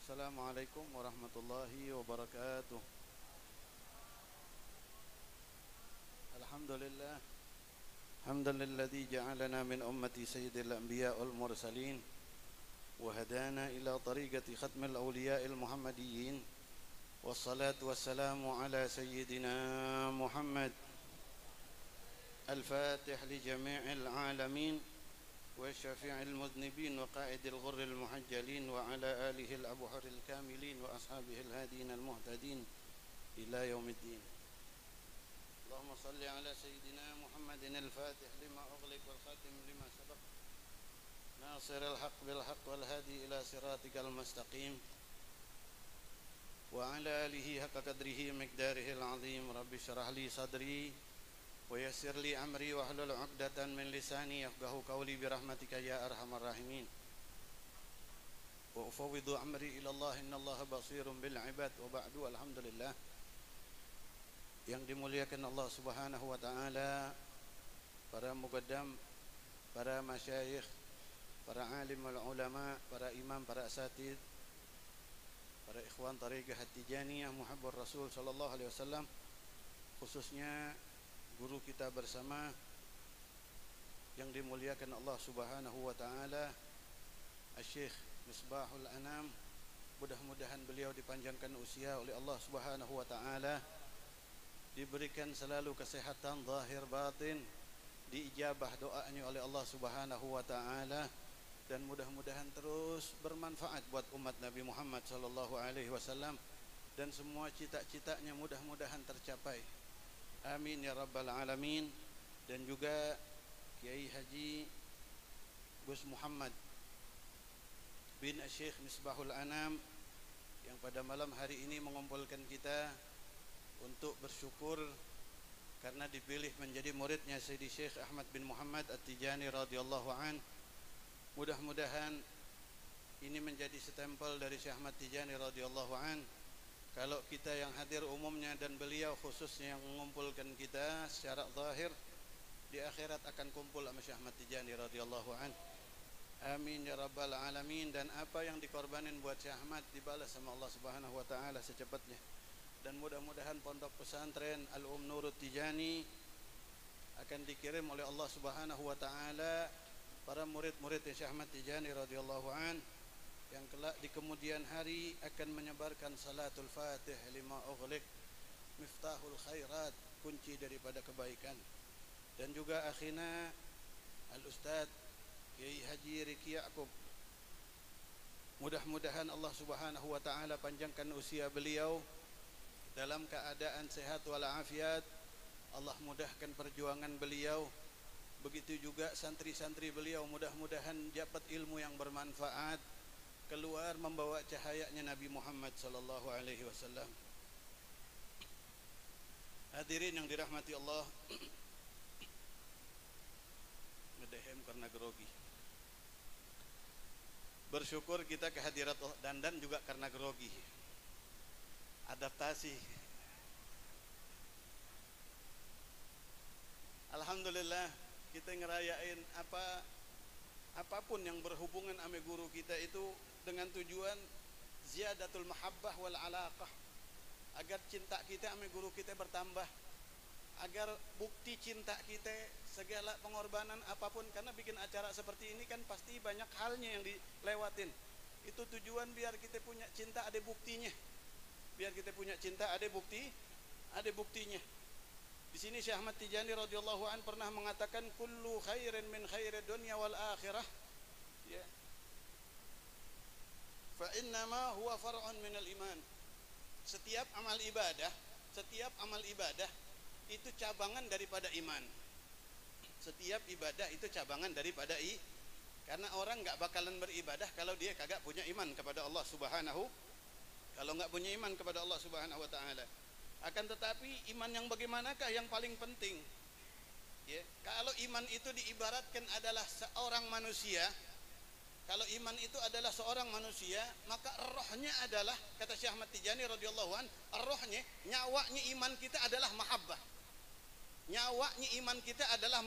Assalamualaikum warahmatullahi wabarakatuh. Alhamdulillah. Hamdan lilladzi ja'alana min ummati sayyidil anbiya wal mursalin wa hadana ila tariqati khatmil awliya'il muhammadiyyin. Wassalatu wassalamu ala sayyidina Muhammad al-fatih li jami'il alamin وشفيع المذنبين وقائد الغر المحجلين وعلى آله الأبحر الكاملين وأصحابه الهادين المهتدين إلى يوم الدين. اللهم صل على سيدنا محمد الفاتح لما أغلق والخاتم لما سبق ناصر الحق بالحق والهادي إلى صراطك المستقيم وعلى آله حق قدره مقداره العظيم. رب اشرح لي صدري ويسر لي أمري واحلل عقدة من لساني يفقهوا قولي برحمتك يا أرحم الراحمين. وأفوض أمري إلى الله إن الله بصير بالعباد. وبعد الحمد لله. Yang dimuliakan Allah Subhanahu wa taala, para muqaddam, para masyayikh, para alim wal ulama, para imam, para asatid, para ikhwan tariqah At-Tijaniyah Muhabbur Rasul sallallahu alaihi wasallam, khususnya guru kita bersama yang dimuliakan Allah Subhanahu wa taala, Asy-Syaikh Misbahul Anam. Mudah-mudahan beliau dipanjangkan usia oleh Allah Subhanahu wa taala, diberikan selalu kesehatan zahir batin, diijabah doanya oleh Allah Subhanahu wa taala, dan mudah-mudahan terus bermanfaat buat umat Nabi Muhammad sallallahu alaihi wasallam, dan semua cita-citanya mudah-mudahan tercapai. Amin ya rabbal alamin. Dan juga Kiai Haji Gus Muhammad bin Syekh Misbahul Anam yang pada malam hari ini mengumpulkan kita untuk bersyukur karena dipilih menjadi muridnya Sayyidi Syekh Ahmad bin Muhammad At-Tijani radhiyallahu an. Mudah-mudahan ini menjadi stempel dari Syekh Ahmad Tijani radhiyallahu an. Kalau kita yang hadir umumnya dan beliau khususnya yang mengumpulkan kita secara zahir, di akhirat akan kumpul sama Syekh Ahmad Tijani radhiyallahu an. Amin ya rabbal alamin. Dan apa yang dikorbanin buat Syekh Ahmad dibalas sama Allah Subhanahu wa taala secepatnya. Dan mudah-mudahan pondok pesantren Al-Nurut Tijani akan dikirim oleh Allah Subhanahu wa taala para murid-murid Syekh Ahmad Tijani radhiyallahu an, yang kelak di kemudian hari akan menyebarkan salatul fatih lima ughliq, miftahul khairat, kunci daripada kebaikan. Dan juga akhina al-ustad Kiai Haji Riki Ya'qub, mudah-mudahan Allah Subhanahu wa taala panjangkan usia beliau dalam keadaan sehat walafiat. Allah mudahkan perjuangan beliau. Begitu juga santri-santri beliau, mudah-mudahan dapat ilmu yang bermanfaat, keluar membawa cahayanya Nabi Muhammad sallallahu alaihi wasallam. Hadirin yang dirahmati Allah, ngedehem karena grogi. Bersyukur kita kehadirat dandan juga karena grogi. Adaptasi. Alhamdulillah kita ngerayain apapun yang berhubungan sama guru kita itu dengan tujuan ziyadatul mahabbah wal alaqah, agar cinta kita sama guru kita bertambah, agar bukti cinta kita segala pengorbanan apapun, karena bikin acara seperti ini kan pasti banyak halnya yang dilewatin. Itu tujuan biar kita punya cinta ada buktinya, biar kita punya cinta ada buktinya. Di sini Syekh Ahmad Tijani radhiyallahu an pernah mengatakan kullu khairin min khairid dunya wal akhirah, ya, fa innama huwa far'un minal iman. Setiap amal ibadah itu cabangan daripada iman. Setiap ibadah itu cabangan daripada karena orang enggak bakalan beribadah kalau dia kagak punya iman kepada Allah Subhanahu, kalau enggak punya iman kepada Allah Subhanahu wa taala. Akan tetapi iman yang bagaimanakah yang paling penting? Ya, kalau iman itu diibaratkan adalah seorang manusia, kalau iman itu adalah seorang manusia, maka rohnya adalah, kata Syekh Ahmad Tijani radhiyallahu an, rohnya, nyawanya iman kita adalah mahabbah. Nyawanya iman kita adalah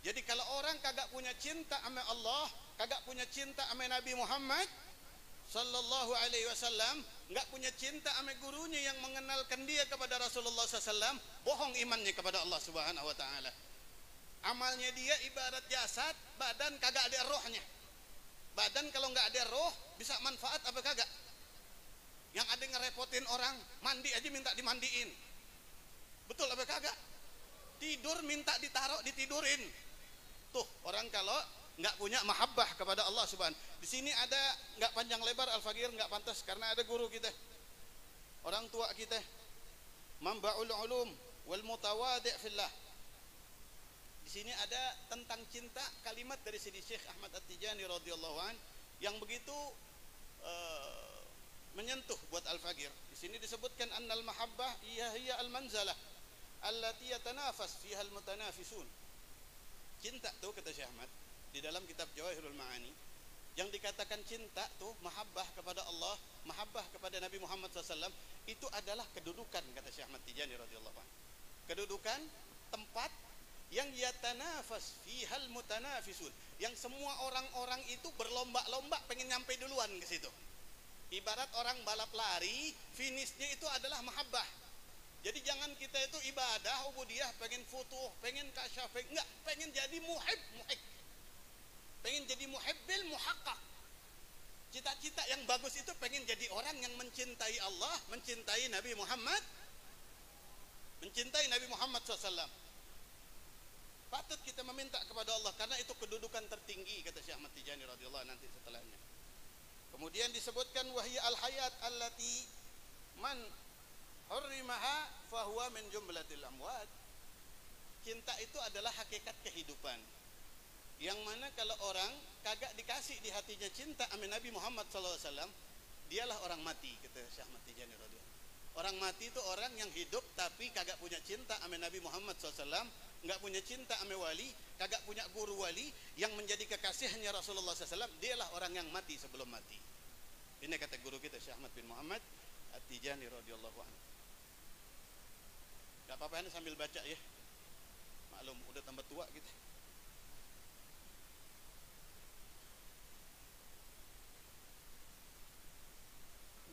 Jadi kalau orang kagak punya cinta sama Allah, kagak punya cinta sama Nabi Muhammad sallallahu alaihi wasallam enggak punya cinta sama gurunya yang mengenalkan dia kepada Rasulullah SAW, bohong imannya kepada Allah Subhanahu wa taala. Amalnya dia ibarat jasad, badan kagak ada rohnya. Badan kalau enggak ada roh bisa manfaat apa kagak? Yang ada ngerepotin orang, mandi aja minta dimandiin. Betul apa kagak? Tidur minta ditaruh ditidurin. Tuh, orang kalau nggak punya mahabbah kepada Allah Subhanahu. Di sini ada nggak panjang lebar Al-Faqir nggak pantas karena ada guru kita, orang tua kita, Manba'ul Ulum wal Mutawadi' fillah. Di sini ada tentang cinta, kalimat dari Sidi Syekh Ahmad At-Tijani radhiyallahu an yang begitu menyentuh buat Al-Faqir. Di sini disebutkan annal mahabbah hiya al-manzalah allati yatanafas fiha al-mutanafisun. Cinta tuh kata Syekh Ahmad di dalam kitab Jawahirul Ma'ani, yang dikatakan cinta tuh mahabbah kepada Allah, mahabbah kepada Nabi Muhammad SAW, itu adalah kedudukan kata Syekh Ahmad Tijani radhiyallahu anhu. Kedudukan, tempat yang yatanafas fihal mutanafisun, yang semua orang-orang itu berlomba-lomba pengen nyampe duluan ke situ. Ibarat orang balap lari, finishnya itu adalah mahabbah. Jadi jangan kita itu ibadah, ubudiyah, pengen futuh, pengen kasyaf, enggak, pengen jadi muhib. Pengen jadi muhibbil muhaqqaq. Cita-cita yang bagus itu pengen jadi orang yang mencintai Allah, mencintai Nabi Muhammad, mencintai Nabi Muhammad SAW. Patut kita meminta kepada Allah karena itu kedudukan tertinggi kata Syekh Ahmad Tijani radhiyallahu nanti setelahnya. Kemudian disebutkan wahya al-hayat allati man hurrimaha fahuwa min jumlatil amwat. Cinta itu adalah hakikat kehidupan, yang mana kalau orang kagak dikasih di hatinya cinta sama Nabi Muhammad SAW, dialah orang mati kata Syekh Ahmad Tijani radhiyallahu. Orang mati itu orang yang hidup tapi kagak punya cinta sama Nabi Muhammad SAW, nggak punya cinta sama wali, kagak punya guru wali yang menjadi kekasihnya Rasulullah SAW, dialah orang yang mati sebelum mati. Ini kata guru kita Syekh Ahmad bin Muhammad At-Tijani radhiyallahu anhu. Gak apa-apa sambil baca ya, maklum udah tambah tua gitu.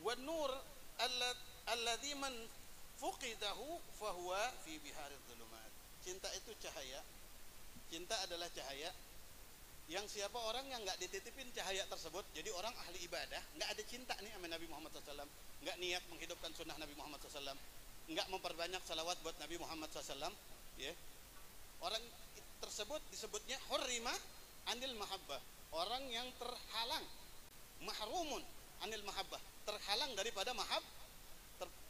Wan-nur alladzi man fuqidahu fahuwa fi biharil dhulumat. Cinta itu cahaya. Cinta adalah cahaya yang siapa orang yang enggak dititipin cahaya tersebut, jadi orang ahli ibadah, enggak ada cinta nih sama Nabi Muhammad SAW, enggak niat menghidupkan sunnah Nabi Muhammad SAW, enggak memperbanyak salawat buat Nabi Muhammad SAW, ya. Orang tersebut disebutnya hurrima anil mahabbah, orang yang terhalang, mahrumun anil mahabbah, terhalang daripada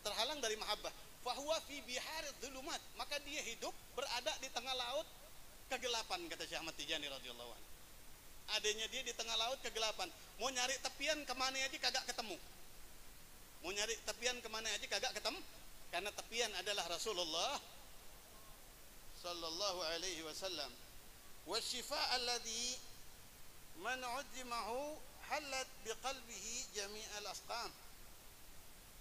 terhalang dari mahabbah. Fahuwa fi biharid dhulumat, maka dia hidup berada di tengah laut kegelapan kata Syekh Ahmad Tijani radhiyallahu anhu. Adanya dia di tengah laut kegelapan, mau nyari tepian kemana aja kagak ketemu. Mau nyari tepian kemana aja kagak ketemu, karena tepian adalah Rasulullah sallallahu alaihi wasallam. Wasyifa alladhi man udimahu halat biqalbihi jami'al asqam.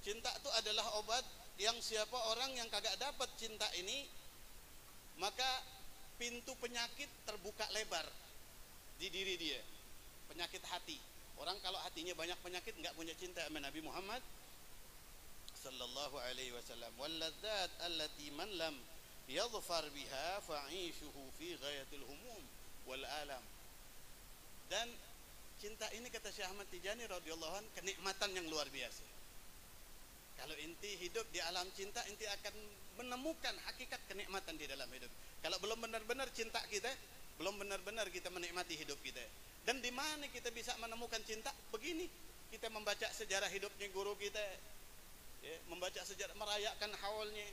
Cinta itu adalah obat yang siapa orang yang kagak dapat cinta ini, maka pintu penyakit terbuka lebar di diri dia. Penyakit hati. Orang kalau hatinya banyak penyakit, enggak punya cinta sama Nabi Muhammad sallallahu alaihi wasallam. Wal ladzat allati man lam yadhfar biha fa'ishuhu fi ghayatil humum wal alam. Dan cinta ini kata Syekh Ahmad Tijani radhiyallahu anhu kenikmatan yang luar biasa. Kalau inti hidup di alam cinta, inti akan menemukan hakikat kenikmatan di dalam hidup. Kalau belum benar-benar cinta kita, belum benar-benar kita menikmati hidup kita. Dan di mana kita bisa menemukan cinta? Begini, kita membaca sejarah hidupnya guru kita, ya, membaca sejarah, merayakan haulnya,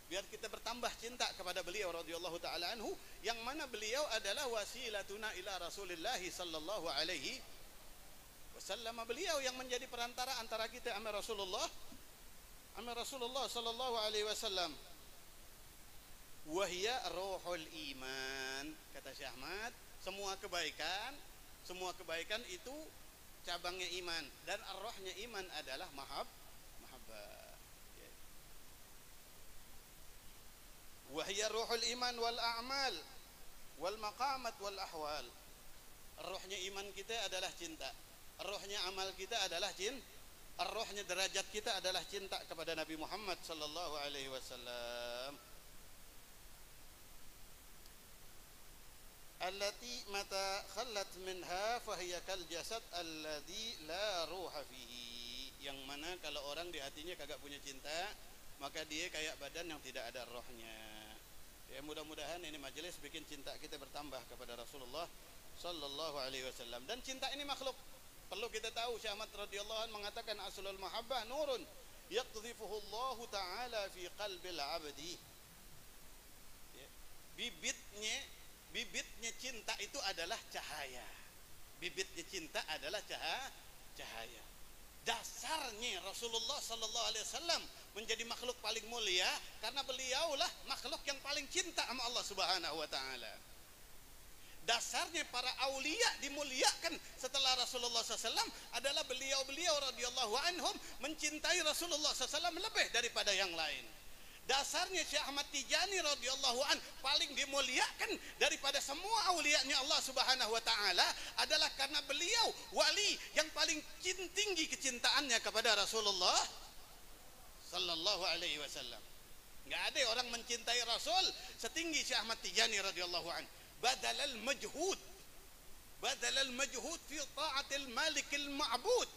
biar kita bertambah cinta kepada beliau radhiyallahu taala anhu, yang mana beliau adalah wasilatuna ila Rasulillah sallallahu alaihi wasallam. Beliau yang menjadi perantara antara kita sama Rasulullah sallallahu alaihi wasallam. Wahia ruhul iman, kata Syekh Ahmad, semua kebaikan itu cabangnya iman, dan arwahnya iman adalah mahabbah. Wahia ruhul iman wal a'mal wal maqamat wal ahwal. Ruhnya iman kita adalah cinta, Rohnya amal kita adalah rohnya derajat kita adalah cinta kepada Nabi Muhammad sallallahu alaihi wasallam. Allati mata khallat minha fahiya kal jasad alladhi la ruha fihi. Yang mana kalau orang di hatinya kagak punya cinta, maka dia kayak badan yang tidak ada rohnya. Ya, mudah-mudahan ini majelis bikin cinta kita bertambah kepada Rasulullah sallallahu alaihi wasallam. Dan cinta ini makhluk. Perlu kita tahu, Syekh Ahmad radhiyallahu anhu mengatakan aslul mahabbah nurun yaqdhifuhu Allah taala fi qalbil abdi. Ya. Bibitnya cinta itu adalah cahaya. Bibitnya cinta adalah cahaya. Dasarnya Rasulullah sallallahu alaihi wasallam menjadi makhluk paling mulia karena beliaulah makhluk yang paling cinta sama Allah Subhanahu wa taala. Dasarnya para aulia dimuliakan setelah Rasulullah SAW adalah beliau-beliau radhiyallahu anhum mencintai Rasulullah SAW lebih daripada yang lain. Dasarnya Syekh Ahmad Tijani radhiyallahu an paling dimuliakan daripada semua aulianya Allah Subhanahu wa taala adalah karena beliau wali yang paling tinggi kecintaannya kepada Rasulullah sallallahu alaihi wasallam. Enggak ada orang mencintai Rasul setinggi Syekh Ahmad Tijani radhiyallahu an. بدل المجهود في طاعة المالك المعبود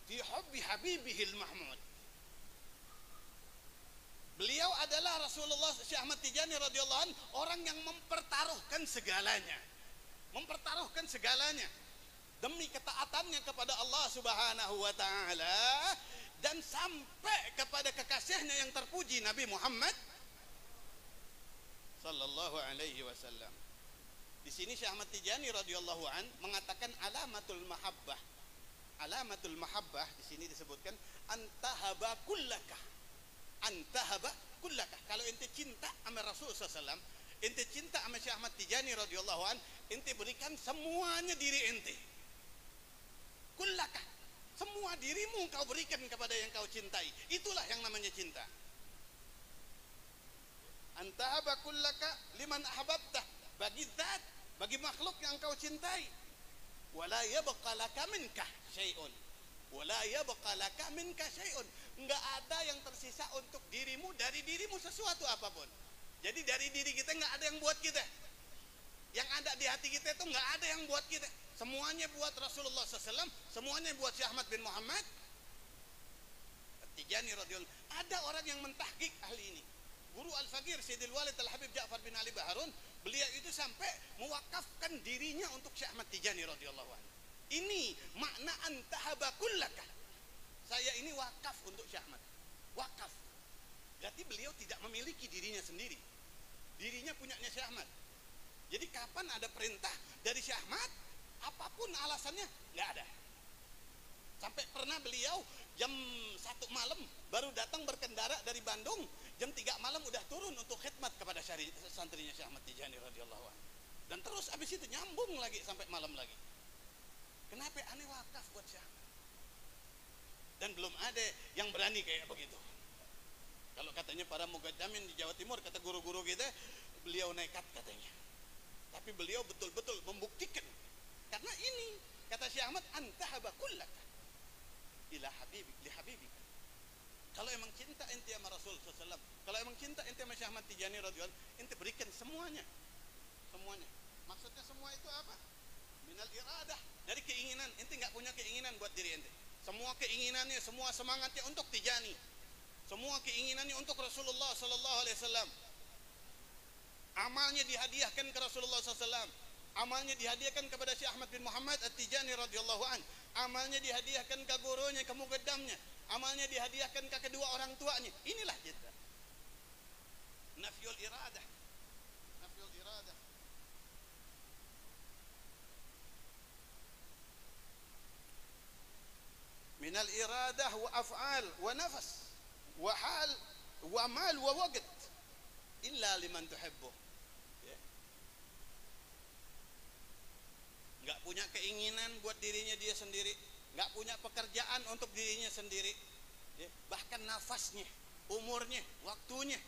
في حب حبيبه المحمود. Beliau adalah Rasulullah Syekh Ahmad Tijani radhiyallahu anhu orang yang mempertaruhkan segalanya demi ketaatannya kepada Allah Subhanahu wa taala dan sampai kepada kekasihnya yang terpuji Nabi Muhammad sallallahu alaihi wasallam. Di sini Syekh Ahmad Tijani radhiyallahu an mengatakan alamatul mahabbah. Alamatul mahabbah di sini disebutkan antahaba kullaka. Kalau ente cinta sama Rasul sallallahu alaihi wasallam, ente cinta sama Syekh Ahmad Tijani radhiyallahu an, ente berikan semuanya diri ente. Kullaka. Semua dirimu kau berikan kepada yang kau cintai. Itulah yang namanya cinta. Antahaba kullaka liman ahbabtah, bagi zat, bagi makhluk yang kau cintai. Wala yabqa laka minka syai'un. Enggak ada yang tersisa untuk dirimu dari dirimu sesuatu apapun. Jadi dari diri kita enggak ada yang buat kita. Yang ada di hati kita itu enggak ada yang buat kita. Semuanya buat Rasulullah SAW, semuanya buat Syekh Ahmad bin Muhammad Tijani radhiyallahu. Ada orang yang mentahqiq ahli ini. Guru Al-Faqir Sayyidil Walid Al-Habib Ja'far bin Ali Baharun, beliau itu sampai mewakafkan dirinya untuk Syekh Ahmad Tijani radhiyallahu anhu. Ini makna antahaba kullaka. Saya ini wakaf untuk Syekh Ahmad. Wakaf. Berarti beliau tidak memiliki dirinya sendiri. Dirinya punyanya Syekh Ahmad. Jadi kapan ada perintah dari Syekh Ahmad, apapun alasannya nggak ada. Sampai pernah beliau jam 1 malam baru datang berkendara dari Bandung, jam 3 malam udah turun untuk khidmat kepada santrinya Syekh Ahmad Tijani radhiyallahu anhu. Dan terus abis itu nyambung lagi sampai malam lagi. Kenapa aneh wakaf buat Syekh Ahmad? Dan belum ada yang berani kayak begitu. Kalau katanya para mugaddamin di Jawa Timur, kata guru-guru kita, beliau nekat katanya. Tapi beliau betul-betul membuktikan. Karena ini kata Syekh Ahmad, antahaba kullaka ila habibik li habibika. Kalau emang cinta ente sama Rasul sallallahu, kalau emang cinta ente sama Syekh Ahmad Tijani radhiyallahu, ente berikan semuanya. Semuanya. Maksudnya semua itu apa? Minal iradah, dari keinginan. Ente enggak punya keinginan buat diri ente. Semua keinginannya, semua semangatnya untuk Tijani. Semua keinginannya untuk Rasulullah sallallahu alaihi wasallam. Amalnya dihadiahkan ke Rasulullah SAW. Amalnya dihadiahkan kepada Syekh Ahmad bin Muhammad At-Tijani radhiyallahu an. Amalnya dihadiahkan ke gurunya, ke muqaddamnya. Amalnya dihadiahkan ke kedua orang tuanya. Inilah cinta. Nafyul iradah. Nafyul iradah. Minal iradah wa af'al wa nafas wa hal wa mal wa waqt illa liman tuhibbu. Nggak punya keinginan buat dirinya dia sendiri, nggak punya pekerjaan untuk dirinya sendiri, ya. Bahkan nafasnya, umurnya, waktunya,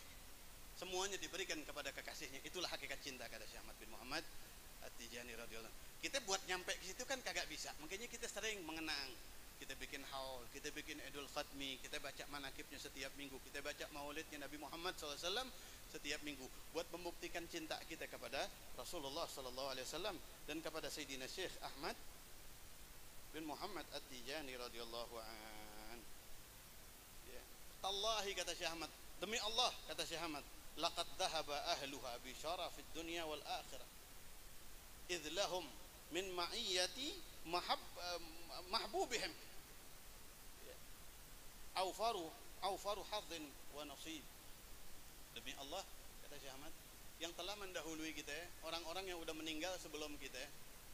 semuanya diberikan kepada kekasihnya. Itulah hakikat cinta kata Syekh Ahmad bin Muhammad At-Tijani radhiyallahu anhu. Kita buat nyampe ke situ kan kagak bisa. Makanya kita sering mengenang. Kita bikin haul, kita bikin Idul Khatmi, kita baca manakibnya setiap minggu, kita baca maulidnya Nabi Muhammad SAW setiap minggu, buat membuktikan cinta kita kepada Rasulullah SAW dan kepada Sayyidina Syekh Ahmad bin Muhammad At-Tijani radhiyallahu an. Ya. Tallahi kata Syekh Ahmad, demi Allah kata Syekh Ahmad, laqad dhahaba ahluha bi syarafid dunya wal akhirah idh lahum min ma'iyyati mahbubihim awfaru hadzin wa nasib. Demi Allah kata Syekh Ahmad, yang telah mendahului kita, orang-orang yang udah meninggal sebelum kita,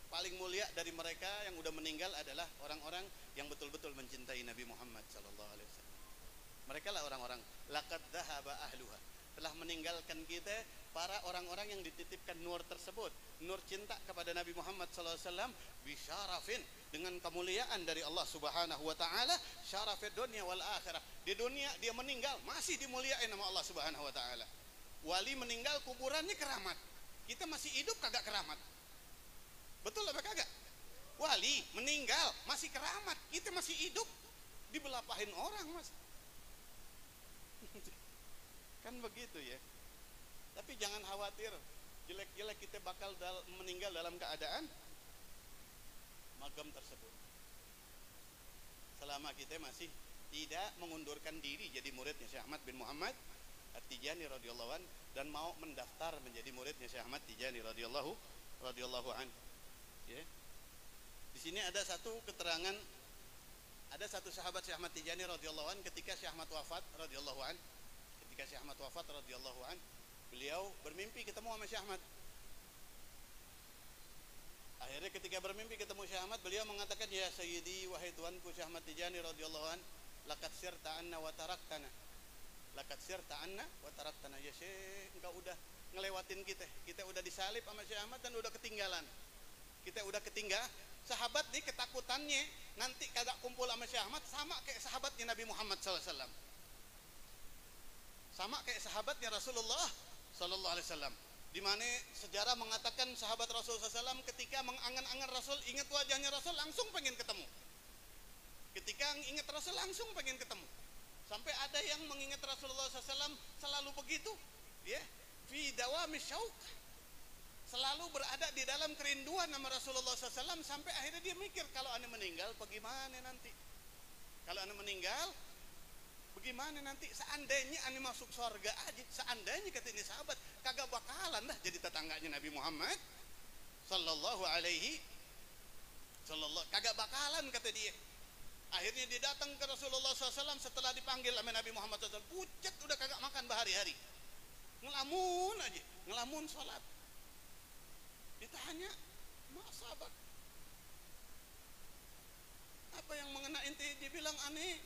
paling mulia dari mereka yang udah meninggal adalah orang-orang yang betul-betul mencintai Nabi Muhammad sallallahu alaihi wasallam. Mereka lah orang-orang laqad dhahaba ahluha, telah meninggalkan kita para orang-orang yang dititipkan nur tersebut, nur cinta kepada Nabi Muhammad SAW, bisyarafin, dengan kemuliaan dari Allah Subhanahu wa taala, syarafid dunya wal akhirah. Di dunia dia meninggal masih dimuliain sama Allah Subhanahu wa taala. Wali meninggal kuburannya keramat. Kita masih hidup kagak keramat. Betul apa kagak? Wali meninggal masih keramat, kita masih hidup dibelapahin orang, Mas. Kan begitu ya. Tapi jangan khawatir, jelek-jelek kita bakal meninggal dalam keadaan magam tersebut. Selama kita masih tidak mengundurkan diri jadi muridnya Syekh Ahmad bin Muhammad At-Tijani radhiyallahu an dan mau mendaftar menjadi muridnya Syekh Ahmad Tijani radhiyallahu an. Ya. Di sini ada satu keterangan, ada satu sahabat Syekh Ahmad Tijani radhiyallahu an ketika Syekh Ahmad wafat radhiyallahu an. Ketika Syekh Ahmad wafat radhiyallahu an, beliau bermimpi ketemu sama Syekh Ahmad. Akhirnya ketika bermimpi ketemu Syekh Ahmad, beliau mengatakan, ya Sayyidi, wahai tuanku Syekh Ahmad Tijani radhiyallahu an, laqad sirta anna wa taraktana. Laqad sirta anna wa taraktana. Ya Syekh, engkau udah ngelewatin kita. Kita udah disalib sama Syekh Ahmad dan udah ketinggalan. Kita udah ketinggal. Sahabat nih ketakutannya nanti kagak kumpul sama Syekh Ahmad sama kayak sahabatnya Nabi Muhammad SAW. Sama kayak sahabatnya Rasulullah sallallahu alaihi wasallam, di mana sejarah mengatakan sahabat Rasul SAW ketika mengangan-angan Rasul, ingat wajahnya Rasul, langsung pengen ketemu. Ketika ingat Rasul langsung pengen ketemu. Sampai ada yang mengingat Rasulullah SAW selalu begitu, ya, fi dawami syauq, selalu berada di dalam kerinduan sama Rasulullah SAW, sampai akhirnya dia mikir, kalau ane meninggal bagaimana nanti? Kalau ane meninggal bagaimana nanti? Seandainya ane masuk surga aja, seandainya kata ini sahabat, kagak bakalan dah jadi tetangganya Nabi Muhammad sallallahu alaihi sallallahu, kagak bakalan kata dia. Akhirnya dia datang ke Rasulullah SAW setelah dipanggil sama Nabi Muhammad SAW, pucat udah kagak makan berhari-hari, ngelamun aja, ngelamun sholat. Ditanya, mak sahabat, apa yang mengena ente? Dia bilang, aneh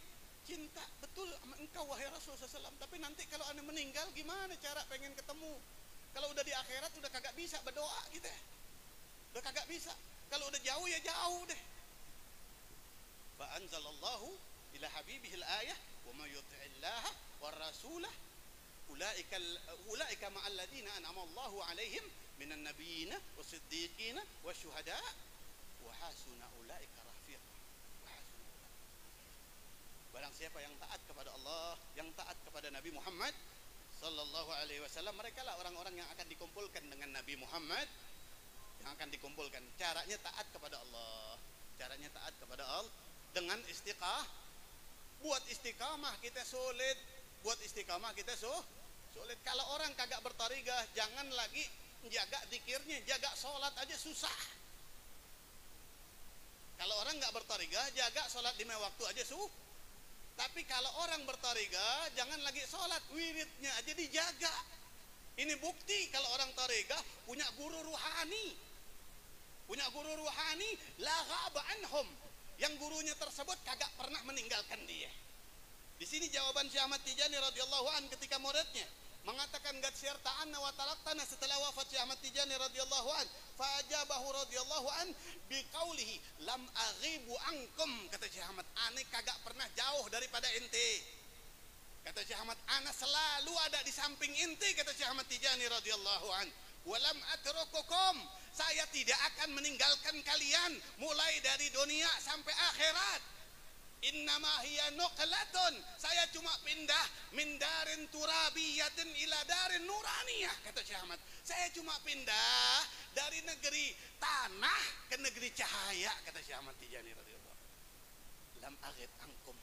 cinta betul sama engkau wahai Rasulullah SAW, tapi nanti kalau ane meninggal gimana cara pengen ketemu? Kalau udah di akhirat udah kagak bisa berdoa gitu ya, udah kagak bisa. Kalau udah jauh ya jauh deh. Fa anzalallahu ila habibihil ayah wa may yuti'illaha war rasulah ulaika ma'al ladina an'ama Allahu 'alaihim minan nabiyina wasiddiqina wasyuhada wa hasuna ulaika rafiqa. Barang siapa yang taat kepada Allah, yang taat kepada Nabi Muhammad sallallahu alaihi wasallam, mereka lah orang-orang yang akan dikumpulkan dengan Nabi Muhammad, yang akan dikumpulkan. Caranya taat kepada Allah, caranya taat kepada Allah dengan istiqamah. Buat istiqamah kita sulit, buat istiqamah kita sulit. Kalau orang kagak bertarigah, jangan lagi jaga zikirnya, jaga sholat aja susah. Kalau orang nggak bertarigah, jaga sholat 5 waktu aja Tapi kalau orang bertarigah, jangan lagi sholat, wiridnya aja dijaga. Ini bukti kalau orang tarigah punya guru ruhani. Punya guru ruhani, la ghaba anhum. Yang gurunya tersebut kagak pernah meninggalkan dia. Di sini jawaban Syekh Ahmad Tijani radhiyallahu an ketika muridnya mengatakan gad syarta'anna wa talaktana setelah wafat Syekh Ahmad Tijani radhiyallahu an, fa'ajabahu radhiyallahu an biqaulihi lam aghibu ankum, kata Syekh Ahmad, ane kagak pernah jauh daripada ente. Kata Syekh Ahmad, ana selalu ada di samping ente, kata Syekh Ahmad Tijani radhiyallahu an. Walam atrukukum, saya tidak akan meninggalkan kalian mulai dari dunia sampai akhirat. Innama hiya nuqlatun, saya cuma pindah min darin turabiyatin ila darin nuraniyah, kata Syekh Ahmad. Saya cuma pindah dari negeri tanah ke negeri cahaya, kata Syekh Ahmad Tijani radhiyallahu. Lam aghid ankum,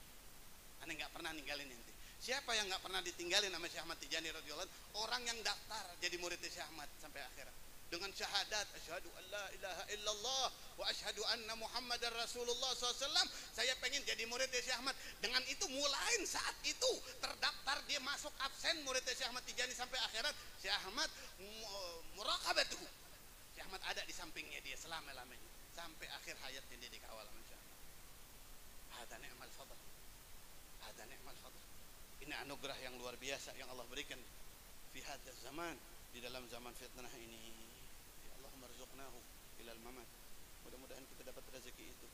ane nggak pernah ninggalin ente. Siapa yang nggak pernah ditinggalin sama Syekh Ahmad Tijani radhiyallahu? Orang yang daftar jadi murid Syekh Ahmad sampai akhirat dengan syahadat asyhadu an la ilaha illallah wa asyhadu anna muhammadar rasulullah SAW. Saya pengen jadi murid Syekh Ahmad. Dengan itu mulai saat itu terdaftar, dia masuk absen murid Syekh Ahmad Tijani sampai akhirat. Syekh Ahmad muraqabatuhu, Syekh Ahmad ada di sampingnya dia selama-lamanya sampai akhir hayatnya dia dikawal sama Syekh Ahmad. Hada ni'mal fadl, hada ni'mal fadl. Ini anugerah yang luar biasa yang Allah berikan fi hadzal zaman, di dalam zaman fitnah ini. Marzuqnahu ilal mamat. Mudah-mudahan kita dapat rezeki itu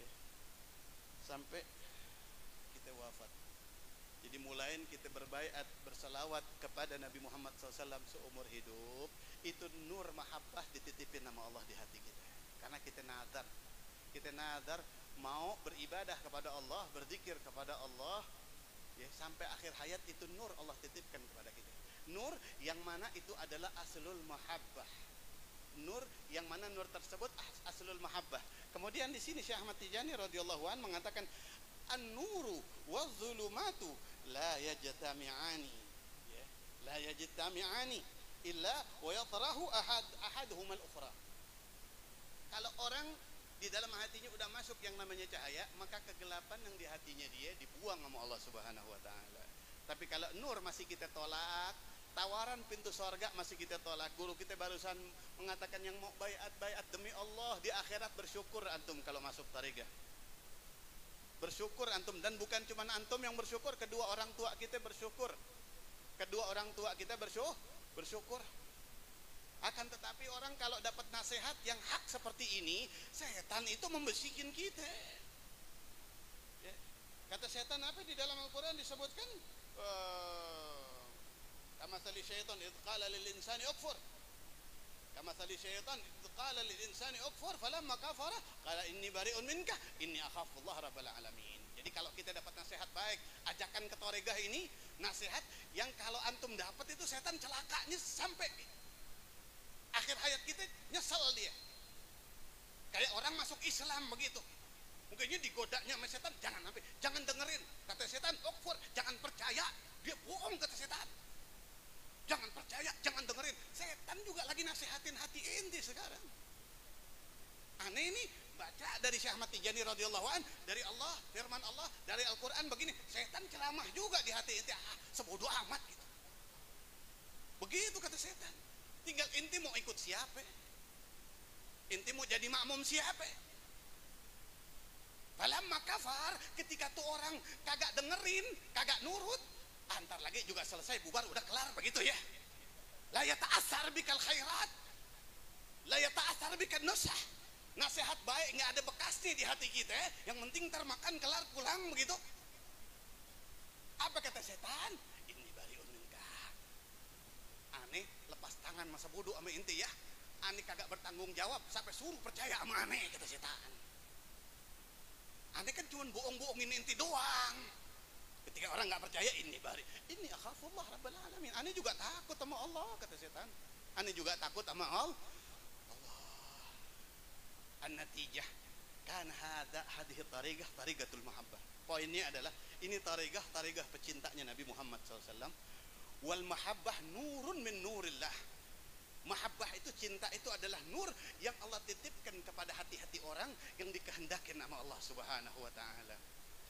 ya, sampai kita wafat. Jadi mulain kita berbaiat, bersalawat kepada Nabi Muhammad SAW seumur hidup. Itu nur mahabbah dititipin nama Allah di hati kita. Karena kita nadar mau beribadah kepada Allah, berzikir kepada Allah ya, sampai akhir hayat. Itu nur Allah titipkan kepada kita. Nur yang mana itu adalah aslul mahabbah. Nur yang mana nur tersebut aslul mahabbah. Kemudian di sini Syekh Ahmad Tijani radhiyallahu an mengatakan an-nuru wadh-dhulumatu la yajtami'ani ya, la yajtami'ani illa wa yatrahu ahaduhuma al-ukhra. Kalau orang di dalam hatinya udah masuk yang namanya cahaya, maka kegelapan yang di hatinya dia dibuang sama Allah Subhanahu wa taala. Tapi kalau nur masih kita tolak, tawaran pintu sorga masih kita tolak. Guru kita barusan mengatakan yang mau bayat demi Allah di akhirat, bersyukur antum kalau masuk tarekat. Bersyukur antum, dan bukan cuma antum yang bersyukur, kedua orang tua kita bersyukur. Kedua orang tua kita bersyukur. Akan tetapi orang kalau dapat nasihat yang hak seperti ini, setan itu membisikin kita. Ya. Kata setan apa di dalam Al-Quran disebutkan? Kamathali syaitan idh qala lil insani ukfur. Kamathali syaitan idh qala lil insani ukfur falamma kafara qala inni bari'un minka inni akhafullah rabbal alamin. Jadi kalau kita dapat nasihat baik, ajakan ke tarekat ini nasihat yang kalau antum dapat itu setan celakanya sampai akhir hayat kita nyesel dia. Kayak orang masuk Islam begitu. Mungkinnya digodanya sama setan, jangan dengerin kata setan, ukfur, jangan percaya, dia bohong kata setan. Jangan percaya, jangan dengerin. Setan juga lagi nasihatin hati ente sekarang. Aneh ini baca dari Syekh Ahmad Tijani radhiyallahu an, dari Allah, firman Allah, dari Al-Quran begini. Setan ceramah juga di hati ente, sebodoh amat gitu. Begitu kata setan. Tinggal ente mau ikut siapa? Ente mau jadi makmum siapa? Falamma kafar, ketika tuh orang kagak dengerin, kagak nurut, antar lagi juga selesai, bubar, udah kelar begitu ya. La yata'assar bikal khairat, la yata'assar bikal nusah. Nasihat baik nggak ada bekasnya di hati kita, yang penting termakan kelar pulang begitu. Apa kata setan? Ini bariun minka. Aneh lepas tangan masa bodoh sama inti ya. Aneh kagak bertanggung jawab sampai suruh percaya sama aneh, kata setan. Aneh kan cuma bohong-bohongin inti doang. Ketika orang nggak percaya, ini akhafullah rabbal alamin. Aneh juga takut sama Allah, kata setan. Aneh juga takut sama Allah. An-natijah kan hadhihi tariqatul mahabbah. Poinnya adalah ini tariqah pecintanya Nabi Muhammad SAW. Wal mahabbah nurun min nurillah. Mahabbah itu, cinta itu adalah nur yang Allah titipkan kepada hati-hati orang yang dikehendaki nama Allah Subhanahu wa taala.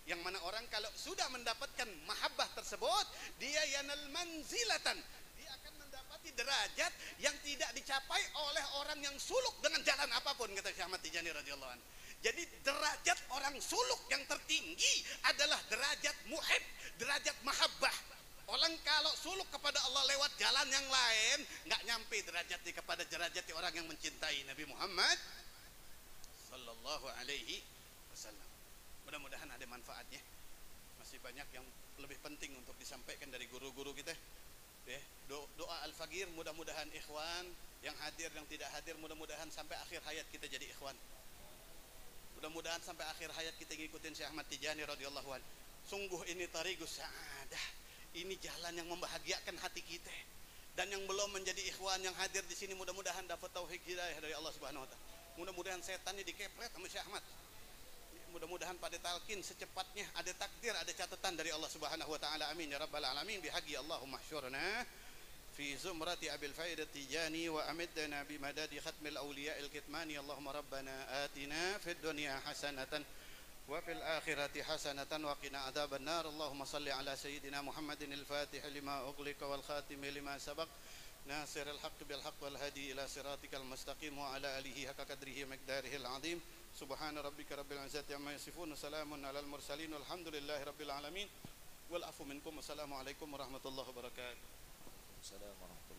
Yang mana orang kalau sudah mendapatkan mahabbah tersebut, dia yanal manzilatan, dia akan mendapati derajat yang tidak dicapai oleh orang yang suluk dengan jalan apapun, kata Syekh Ahmad Tijani radhiyallahu anhu. Jadi derajat orang suluk yang tertinggi adalah derajat muhib, derajat mahabbah. Orang kalau suluk kepada Allah lewat jalan yang lain, nggak nyampe derajatnya kepada derajat orang yang mencintai Nabi Muhammad sallallahu alaihi wasallam. Mudah-mudahan ada manfaatnya. Masih banyak yang lebih penting untuk disampaikan dari guru-guru kita. Doa al-faqir, mudah-mudahan ikhwan yang hadir, yang tidak hadir, mudah-mudahan sampai akhir hayat kita jadi ikhwan. Mudah-mudahan sampai akhir hayat kita ngikutin Syekh Ahmad Tijani radhiyallahu anhu. Sungguh ini tariqus sa'adah. Ini jalan yang membahagiakan hati kita. Dan yang belum menjadi ikhwan yang hadir di sini mudah-mudahan dapat tauhid hidayah dari Allah Subhanahu wa taala. Mudah-mudahan setan ini dikepret sama Syekh Ahmad. Mudah-mudahan pada talqin secepatnya ada takdir, ada catatan dari Allah Subhanahu wa taala. Amin ya rabbal alamin. Bihaqi Allahumma ihsyurna في زمرة أبي الفائدة التجاني وأمدنا بمداد ختم الأولياء الكتماني اللهم ربنا آتنا في الدنيا حسنة وفي الآخرة حسنة وقنا عذاب النار اللهم صل على سيدنا محمد الفاتح لما أغلق والخاتم لما سبق ناصر الحق بالحق والهدي إلى صراطك المستقيم وعلى آله حق قدره ومقداره العظيم سبحان ربك رب العزة عما يصفون وسلام على المرسلين والحمد لله رب العالمين والعفو منكم والسلام عليكم ورحمة الله وبركاته. Assalamualaikum warahmatullahi